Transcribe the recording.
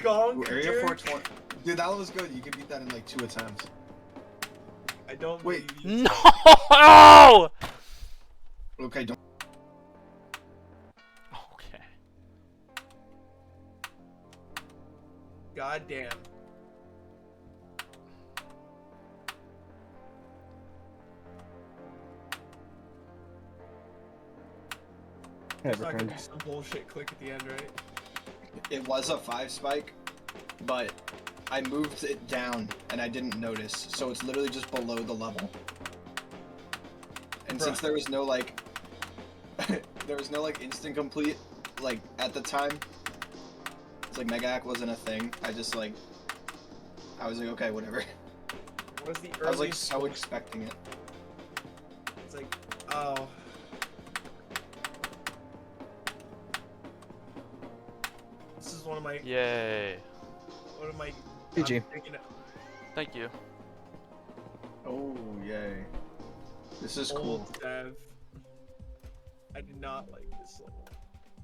skunk, Area dude. 420. Dude, that one was good. You could beat that in like 2 attempts. I don't Wait. believe you. No! Okay, don't. Okay. God damn. It's not gonna be some bullshit click at the end, right? It was a 5 spike, but I moved it down and I didn't notice, so it's literally just below the level. And since there was no like, there was no like instant complete, like at the time, it's like Mega Hack wasn't a thing. I just like, I was like, okay, whatever. What was the I was like earliest? so expecting it. It's like, oh. This is one of my. Yay. One of my. GG. I'm thinking of Thank you. Oh yay! This is cool. old dev. I did not like this level.